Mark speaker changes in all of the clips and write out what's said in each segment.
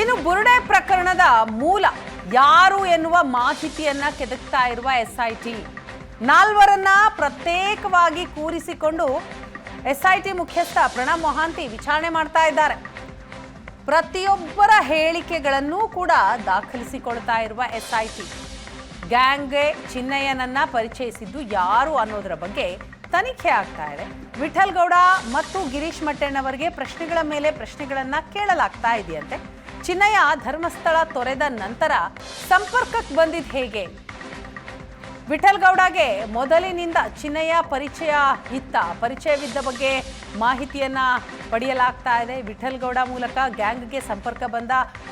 Speaker 1: ಇನ್ನು ಬುರುಡೆ ಪ್ರಕರಣದ ಮೂಲ ಯಾರು ಎನ್ನುವ ಮಾಹಿತಿಯನ್ನ ಕೆದಕ್ತಾ ಇರುವ ಎಸ್ಐಟಿ ನಾಲ್ವರನ್ನ ಪ್ರತ್ಯೇಕವಾಗಿ ಕೂರಿಸಿಕೊಂಡು ಎಸ್ಐಟಿ ಮುಖ್ಯಸ್ಥ ಪ್ರಣಬ್ ಮೊಹಾಂತಿ ವಿಚಾರಣೆ ಮಾಡ್ತಾ ಇದ್ದಾರೆ. ಪ್ರತಿಯೊಬ್ಬರ ಹೇಳಿಕೆಗಳನ್ನು ಕೂಡ ದಾಖಲಿಸಿಕೊಳ್ತಾ ಇರುವ ಎಸ್ಐಟಿ ಗ್ಯಾಂಗ್ಗೆ ಚಿನ್ನಯ್ಯನನ್ನ ಪರಿಚಯಿಸಿದ್ದು ಯಾರು ಅನ್ನೋದರ ಬಗ್ಗೆ ತನಿಖೆ ಆಗ್ತಾ ಇದೆ. ವಿಠಲ್ ಗೌಡ ಮತ್ತು ಗಿರೀಶ್ ಮಟ್ಟಣ್ಣವರಿಗೆ ಪ್ರಶ್ನೆಗಳ ಮೇಲೆ ಪ್ರಶ್ನೆಗಳನ್ನ ಕೇಳಲಾಗ್ತಾ ಇದೆಯಂತೆ. ಚಿನ್ನಯ್ಯ ಧರ್ಮಸ್ಥಳ ತೊರೆದ ನಂತರ ಸಂಪರ್ಕಕ್ಕೆ ಬಂದಿದ್ದು ಹೇಗೆ? ವಿಠಲ್ ಗೌಡಗೆ ಮೊದಲಿನಿಂದ ಚಿನ್ನಯ್ಯ ಪರಿಚಯವಿದ್ದ ಬಗ್ಗೆ ಮಾಹಿತಿಯನ್ನ ಪಡೆಯಲಾಗ್ತಾ ಇದೆ. ವಿಠಲ್ ಗೌಡ ಮೂಲಕ ಗ್ಯಾಂಗ್ಗೆ ಸಂಪರ್ಕ ಬಂದ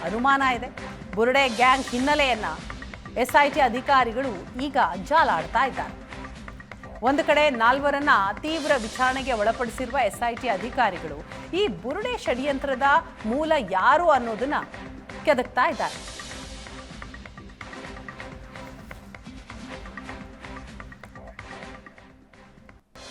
Speaker 1: ಅನುಮಾನ ಇದೆ. ಬುರುಡೆ ಗ್ಯಾಂಗ್ ಹಿನ್ನೆಲೆಯನ್ನ ಎಸ್ಐಟಿ ಅಧಿಕಾರಿಗಳು ಈಗ ಜಾಲಾಡ್ತಾ ಇದ್ದಾರೆ. ಒಂದು ಕಡೆ ನಾಲ್ವರನ್ನ ತೀವ್ರ ವಿಚಾರಣೆಗೆ ಒಳಪಡಿಸಿರುವ ಎಸ್ಐಟಿ ಅಧಿಕಾರಿಗಳು ಈ ಬುರುಡೆ ಷಡ್ಯಂತ್ರದ ಮೂಲ ಯಾರು ಅನ್ನೋದನ್ನ ಕೆದಕ್ತಾ ಇದ್ದಾರೆ.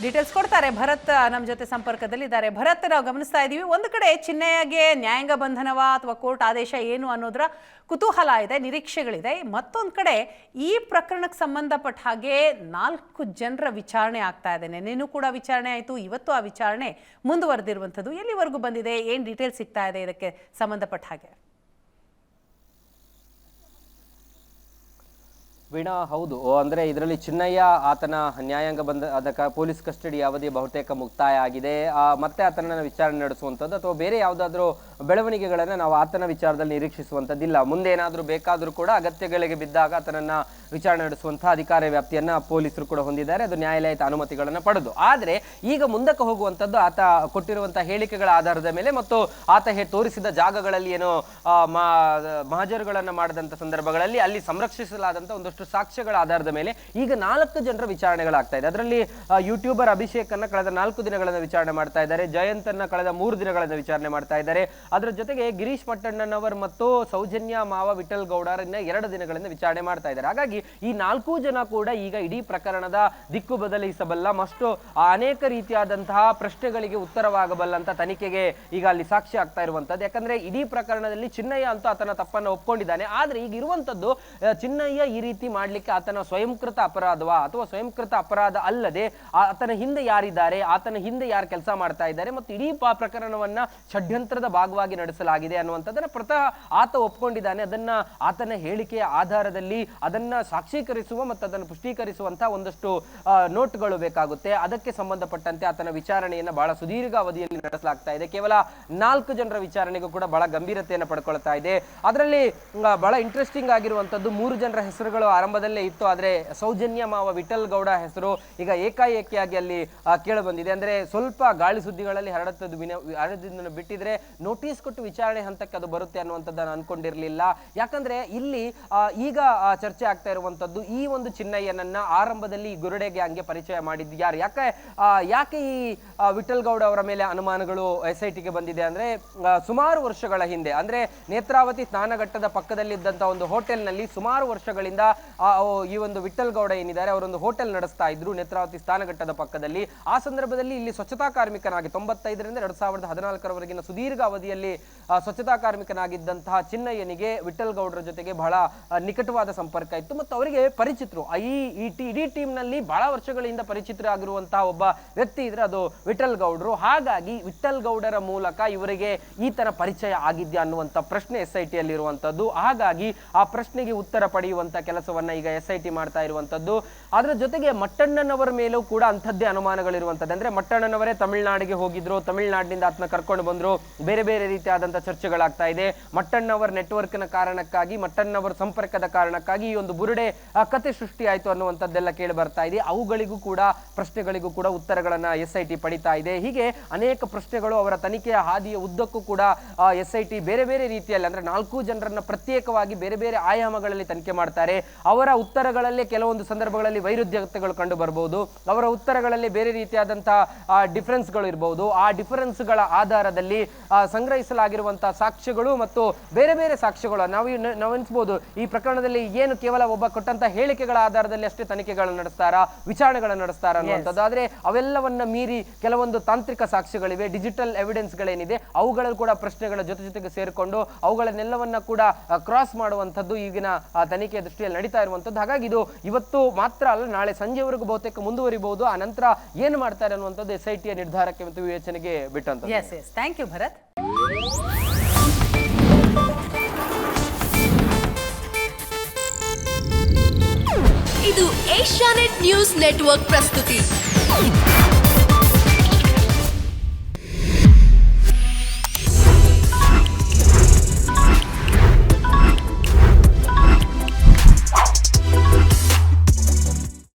Speaker 1: ಡೀಟೇಲ್ಸ್ ಕೊಡ್ತಾರೆ ಭರತ್ ನಮ್ಮ ಜೊತೆ ಸಂಪರ್ಕದಲ್ಲಿದ್ದಾರೆ. ಭರತ್, ನಾವು ಗಮನಿಸ್ತಾ ಇದ್ದೀವಿ, ಒಂದು ಕಡೆ ಚಿನ್ನಯ್ಯಗೆ ನ್ಯಾಯಾಂಗ ಬಂಧನವ ಅಥವಾ ಕೋರ್ಟ್ ಆದೇಶ ಏನು ಅನ್ನೋದರ ಕುತೂಹಲ ಇದೆ, ನಿರೀಕ್ಷೆಗಳಿದೆ. ಮತ್ತೊಂದು ಕಡೆ ಈ ಪ್ರಕರಣಕ್ಕೆ ಸಂಬಂಧಪಟ್ಟ ಹಾಗೆ 4 ಜನರ ವಿಚಾರಣೆ ಆಗ್ತಾ ಇದೆ. ನೆನ್ನೆನೂ ಕೂಡ ವಿಚಾರಣೆ ಆಯಿತು, ಇವತ್ತು ಆ ವಿಚಾರಣೆ ಮುಂದುವರೆದಿರುವಂಥದ್ದು. ಎಲ್ಲಿವರೆಗೂ ಬಂದಿದೆ, ಏನು ಡೀಟೇಲ್ಸ್ ಸಿಗ್ತಾ ಇದೆ ಇದಕ್ಕೆ ಸಂಬಂಧಪಟ್ಟ ಹಾಗೆ?
Speaker 2: ವೀಣಾ, ಹೌದು, ಅಂದರೆ ಇದರಲ್ಲಿ ಚಿನ್ನಯ್ಯ ಆತನ ನ್ಯಾಯಾಂಗ ಅದಕ್ಕೆ ಪೊಲೀಸ್ ಕಸ್ಟಡಿ ಅವಧಿ ಬಹುತೇಕ ಮುಕ್ತಾಯ ಆಗಿದೆ. ಮತ್ತೆ ಆತನನ್ನು ವಿಚಾರಣೆ ನಡೆಸುವಂಥದ್ದು ಅಥವಾ ಬೇರೆ ಯಾವುದಾದ್ರೂ ಬೆಳವಣಿಗೆಗಳನ್ನು ನಾವು ಆತನ ವಿಚಾರದಲ್ಲಿ ನಿರೀಕ್ಷಿಸುವಂಥದ್ದಿಲ್ಲ. ಮುಂದೆ ಏನಾದರೂ ಬೇಕಾದರೂ ಕೂಡ ಅಗತ್ಯಗಳಿಗೆ ಬಿದ್ದಾಗ ಆತನನ್ನು ವಿಚಾರಣೆ ನಡೆಸುವಂಥ ಅಧಿಕಾರ ವ್ಯಾಪ್ತಿಯನ್ನು ಪೊಲೀಸರು ಕೂಡ ಹೊಂದಿದ್ದಾರೆ. ಅದು ನ್ಯಾಯಾಲಯದ ಅನುಮತಿಗಳನ್ನು ಪಡೆದು. ಆದರೆ ಈಗ ಮುಂದಕ್ಕೆ ಹೋಗುವಂಥದ್ದು ಆತ ಕೊಟ್ಟಿರುವಂಥ ಹೇಳಿಕೆಗಳ ಆಧಾರದ ಮೇಲೆ ಮತ್ತು ಆತ ತೋರಿಸಿದ ಜಾಗಗಳಲ್ಲಿ ಏನೋ ಮಹಜರುಗಳನ್ನು ಮಾಡಿದಂಥ ಸಂದರ್ಭಗಳಲ್ಲಿ ಅಲ್ಲಿ ಸಂರಕ್ಷಿಸಲಾದಂಥ ಒಂದಷ್ಟು ಸಾಕ್ಷ್ಯಗಳ ಆಧಾರದ ಮೇಲೆ ಈಗ 4 ಜನರ ವಿಚಾರಣೆಗಳಾಗ್ತಾ ಇದೆ. ಅದರಲ್ಲಿ ಯೂಟ್ಯೂಬರ್ ಅಭಿಷೇಕ್ ಅನ್ನ ಕಳೆದ 4 ದಿನಗಳನ್ನು ವಿಚಾರಣೆ ಮಾಡ್ತಾ ಇದ್ದಾರೆ. ಜಯಂತ್ ಅನ್ನ ಕಳೆದ 3 ದಿನಗಳನ್ನು ವಿಚಾರಣೆ ಮಾಡ್ತಾ ಇದ್ದಾರೆ. ಅದರ ಜೊತೆಗೆ ಗಿರೀಶ್ ಮಟ್ಟಣ್ಣನವರ್ ಮತ್ತು ಸೌಜನ್ಯ ಮಾವ ವಿಠಲ್ ಗೌಡರನ್ನ 2 ದಿನಗಳಿಂದ ವಿಚಾರಣೆ ಮಾಡ್ತಾ ಇದ್ದಾರೆ. ಹಾಗಾಗಿ ಈ 4 ಜನ ಕೂಡ ಈಗ ಇಡೀ ಪ್ರಕರಣದ ದಿಕ್ಕು ಬದಲಿಸಬಲ್ಲ ಮತ್ತು ಅನೇಕ ರೀತಿಯಾದಂತಹ ಪ್ರಶ್ನೆಗಳಿಗೆ ಉತ್ತರವಾಗಬಲ್ಲಂತ ತನಿಖೆಗೆ ಈಗ ಅಲ್ಲಿ ಸಾಕ್ಷಿ ಆಗ್ತಾ ಇರುವಂತದ್ದು. ಯಾಕಂದ್ರೆ ಇಡೀ ಪ್ರಕರಣದಲ್ಲಿ ಚಿನ್ನಯ್ಯ ಅಂತೂ ಆತನ ತಪ್ಪನ್ನು ಒಪ್ಕೊಂಡಿದ್ದಾನೆ. ಆದ್ರೆ ಈಗ ಇರುವಂತದ್ದು ಚಿನ್ನಯ್ಯ ಈ ರೀತಿ ಮಾಡ್ಲಿಕ್ಕೆ ಆತನ ಸ್ವಯಂಕೃತ ಅಪರಾಧವಾ ಅಥವಾ ಸ್ವಯಂಕೃತ ಅಪರಾಧ ಅಲ್ಲದೆ ಆತನ ಹಿಂದೆ ಯಾರಿದ್ದಾರೆ, ಆತನ ಹಿಂದೆ ಯಾರು ಕೆಲಸ ಮಾಡ್ತಾ ಇದ್ದಾರೆ ಮತ್ತು ಇಡೀ ಪ್ರಕರಣವನ್ನ ಷಡ್ಯಂತ್ರದ ಭಾಗವಾಗಿ ನಡೆಸಲಾಗಿದೆ ಅನ್ನುವಂಥದ್ದನ್ನ ಆತ ಒಪ್ಕೊಂಡಿದ್ದಾನೆ. ಅದನ್ನ ಆತನ ಹೇಳಿಕೆಯ ಆಧಾರದಲ್ಲಿ ಅದನ್ನ ಸಾಕ್ಷೀಕರಿಸುವ ಮತ್ತು ಅದನ್ನು ಪುಷ್ಟೀಕರಿಸುವಂತಹ ಒಂದಷ್ಟು ನೋಟ್ಗಳು ಬೇಕಾಗುತ್ತೆ. ಅದಕ್ಕೆ ಸಂಬಂಧಪಟ್ಟಂತೆ ಆತನ ವಿಚಾರಣೆಯನ್ನ ಬಹಳ ಸುದೀರ್ಘ ಅವಧಿಯಲ್ಲಿ ನಡೆಸಲಾಗ್ತಾ ಇದೆ. ಕೇವಲ 4 ಜನರ ವಿಚಾರಣೆಗೂ ಕೂಡ ಬಹಳ ಗಂಭೀರತೆಯನ್ನು ಪಡ್ಕೊಳ್ತಾ ಇದೆ. ಅದರಲ್ಲಿ ಬಹಳ ಇಂಟ್ರೆಸ್ಟಿಂಗ್ ಆಗಿರುವಂತದ್ದು 3 ಜನರ ಹೆಸರುಗಳು ಆರಂಭದಲ್ಲೇ ಇತ್ತು. ಆದ್ರೆ ಸೌಜನ್ಯ ಮಾವ ವಿಠಲ್ ಗೌಡ ಹೆಸರು ಈಗ ಏಕಾಏಕಿಯಾಗಿ ಅಲ್ಲಿ ಕೇಳಿ ಬಂದಿದೆ. ಅಂದ್ರೆ ಸ್ವಲ್ಪ ಗಾಳಿ ಸುದ್ದಿಗಳಲ್ಲಿ ಹರಡೋದನ್ನು ಬಿಟ್ಟಿದ್ರೆ ನೋಟಿಸ್ ಕೊಟ್ಟು ವಿಚಾರಣೆ ಹಂತಕ್ಕೆ ಅದು ಬರುತ್ತೆ ಅನ್ನುವಂಥದ್ದನ್ನು ಅನ್ಕೊಂಡಿರ್ಲಿಲ್ಲ. ಯಾಕಂದ್ರೆ ಇಲ್ಲಿ ಈಗ ಚರ್ಚೆ ಆಗ್ತಾ ಇರುವಂತದ್ದು ಈ ಒಂದು ಚಿನ್ನಯ್ಯನನ್ನ ಆರಂಭದಲ್ಲಿ ಗುರುಡೆ ಗ್ಯಾಂಗ್ಗೆ ಪರಿಚಯ ಮಾಡಿದ್ದು ಯಾರು, ಯಾಕೆ ಈ ವಿಠಲ್ ಗೌಡ ಅವರ ಮೇಲೆ ಅನುಮಾನಗಳು ಎಸ್ಐಟಿಗೆ ಬಂದಿದೆ ಅಂದ್ರೆ ಸುಮಾರು ವರ್ಷಗಳ ಹಿಂದೆ ಅಂದ್ರೆ ನೇತ್ರಾವತಿ ಸ್ನಾನಘಟ್ಟದ ಪಕ್ಕದಲ್ಲಿದ್ದಂತ ಒಂದು ಹೋಟೆಲ್ ನಲ್ಲಿ ಸುಮಾರು ವರ್ಷಗಳಿಂದ ಈ ಒಂದು ವಿಠಲ್ ಗೌಡ ಏನಿದ್ದಾರೆ ಅವರೊಂದು ಹೋಟೆಲ್ ನಡೆಸ್ತಾ ಇದ್ರು ನೇತ್ರಾವತಿ ಸ್ನಾನಘಟ್ಟದ ಪಕ್ಕದಲ್ಲಿ. ಆ ಸಂದರ್ಭದಲ್ಲಿ ಇಲ್ಲಿ ಸ್ವಚ್ಛತಾ ಕಾರ್ಮಿಕನಾಗಿ 95ರಿಂದ 2014ರವರೆಗಿನ ಸುದೀರ್ಘ ಅವಧಿಯಲ್ಲಿ ಸ್ವಚ್ಛತಾ ಕಾರ್ಮಿಕನಾಗಿದ್ದಂತಹ ಚಿನ್ನಯ್ಯನಿಗೆ ವಿಠಲ್ ಗೌಡರ ಜೊತೆಗೆ ಬಹಳ ನಿಕಟವಾದ ಸಂಪರ್ಕ ಇತ್ತು ಮತ್ತು ಅವರಿಗೆ ಪರಿಚಿತರು. ಇಡೀ ಟೀಮ್ ನಲ್ಲಿ ಬಹಳ ವರ್ಷಗಳಿಂದ ಪರಿಚಿತರಾಗಿರುವಂತಹ ಒಬ್ಬ ವ್ಯಕ್ತಿ ಇದ್ರೆ ಅದು ವಿಠಲ್ ಗೌಡರು. ಹಾಗಾಗಿ ವಿಠಲ್ ಗೌಡರ ಮೂಲಕ ಇವರಿಗೆ ಈತನ ಪರಿಚಯ ಆಗಿದ್ಯಾ ಅನ್ನುವಂತ ಪ್ರಶ್ನೆ ಎಸ್ಐಟಿಯಲ್ಲಿ ಇರುವಂತದ್ದು. ಹಾಗಾಗಿ ಆ ಪ್ರಶ್ನೆಗೆ ಉತ್ತರ ಪಡೆಯುವಂತ ಕೆಲಸವನ್ನ ಈಗ ಎಸ್ಐಟಿ ಮಾಡ್ತಾ ಇರುವಂತದ್ದು. ಅದರ ಜೊತೆಗೆ ಮಟ್ಟಣ್ಣನವರ ಮೇಲೂ ಕೂಡ ಅಂಥದ್ದೇ ಅನುಮಾನಗಳಿರುವಂತದ್ದು. ಅಂದ್ರೆ ಮಟ್ಟಣ್ಣನವರೇ ತಮಿಳುನಾಡಿಗೆ ಹೋಗಿದ್ರು, ತಮಿಳುನಾಡಿನಿಂದ ಆತನ ಕರ್ಕೊಂಡು ಬಂದ್ರು, ಬೇರೆ ಬೇರೆ ರೀತಿಯಾದಂತಹ ಚರ್ಚೆಗಳಾಗ್ತಾ ಇದೆ. ಮಟ್ಟಣ್ಣವರ ನೆಟ್ವರ್ಕ್ನ ಕಾರಣಕ್ಕಾಗಿ, ಮಟ್ಟಣ್ಣವರ ಸಂಪರ್ಕದ ಕಾರಣಕ್ಕಾಗಿ ಈ ಒಂದು ಬುರುಡೆ ಕತೆ ಸೃಷ್ಟಿ ಆಯ್ತು ಅನ್ನುವಂಥದ್ದೆಲ್ಲ ಕೇಳಿ ಬರ್ತಾ ಇದೆ. ಅವುಗಳಿಗೂ ಕೂಡ ಪ್ರಶ್ನೆಗಳಿಗೂ ಕೂಡ ಉತ್ತರಗಳನ್ನ ಎಸ್ಐಟಿ ಪಡಿತಾ ಇದೆ. ಹೀಗೆ ಅನೇಕ ಪ್ರಶ್ನೆಗಳು ಅವರ ತನಿಖೆಯ ಹಾದಿಯ ಉದ್ದಕ್ಕೂ ಕೂಡ ಎಸ್ಐಟಿ ಬೇರೆ ಬೇರೆ ರೀತಿಯಲ್ಲಿ ಅಂದ್ರೆ 4 ಜನರನ್ನ ಪ್ರತ್ಯೇಕವಾಗಿ ಬೇರೆ ಬೇರೆ ಆಯಾಮಗಳಲ್ಲಿ ತನಿಖೆ ಮಾಡ್ತಾರೆ. ಅವರ ಉತ್ತರಗಳಲ್ಲಿ ಕೆಲವೊಂದು ಸಂದರ್ಭಗಳಲ್ಲಿ ವೈರುಧ್ಯತೆಗಳು ಕಂಡು ಬರಬಹುದು. ಅವರ ಉತ್ತರಗಳಲ್ಲಿ ಬೇರೆ ರೀತಿಯಾದಂತಹ ಡಿಫರೆನ್ಸ್ಗಳು ಇರಬಹುದು. ಆ ಡಿಫರೆನ್ಸ್ಗಳ ಆಧಾರದಲ್ಲಿ ಸಂಗ್ರಹಿಸಲಾಗಿರುವ ಆಗಿರುವಂತಹ ಸಾಕ್ಷ್ಯಗಳು ಮತ್ತು ಬೇರೆ ಬೇರೆ ಸಾಕ್ಷ್ಯಗಳು ನಾವು ಎನಿಸಬಹುದು ಈ ಪ್ರಕರಣದಲ್ಲಿ ಏನು ಕೇವಲ ಒಬ್ಬ ಕೊಟ್ಟಂತ ಹೇಳಿಕೆಗಳ ಆಧಾರದಲ್ಲಿ ಅಷ್ಟೇ ತನಿಖೆಗಳನ್ನು ನಡೆಸ್ತಾರಾ, ವಿಚಾರಣೆಗಳನ್ನು ನಡೆಸ್ತಾರ ಅನ್ನುವಂಥದ್ದು. ಆದ್ರೆ ಅವೆಲ್ಲವನ್ನ ಮೀರಿ ಕೆಲವೊಂದು ತಾಂತ್ರಿಕ ಸಾಕ್ಷ್ಯಗಳಿವೆ, ಡಿಜಿಟಲ್ ಎವಿಡೆನ್ಸ್ ಗಳೇನಿದೆ ಅವುಗಳು ಕೂಡ ಪ್ರಶ್ನೆಗಳ ಜೊತೆಗೆ ಸೇರಿಕೊಂಡು ಅವುಗಳನ್ನೆಲ್ಲವನ್ನ ಕೂಡ ಕ್ರಾಸ್ ಮಾಡುವಂಥದ್ದು ಈಗಿನ ತನಿಖೆಯ ದೃಷ್ಟಿಯಲ್ಲಿ ನಡೀತಾ ಇರುವಂಥದ್ದು. ಹಾಗಾಗಿ ಇದು ಇವತ್ತು ಮಾತ್ರ ಅಲ್ಲ, ನಾಳೆ ಸಂಜೆವರೆಗೂ ಬಹುತೇಕ ಮುಂದುವರಿಬಹುದು. ಆ ನಂತರ ಏನು ಮಾಡ್ತಾರೆ ಅನ್ನುವಂಥದ್ದು SITಯ ನಿರ್ಧಾರಕ್ಕೆ ಮತ್ತು ವಿವೇಚನೆಗೆ ಬಿಟ್ಟಂತ.
Speaker 1: Yes yes, thank you Bharat.
Speaker 3: ಇದು ಏಷ್ಯಾನೆಟ್ ನ್ಯೂಸ್ ನೆಟ್ವರ್ಕ್ ಪ್ರಸ್ತುತಿ.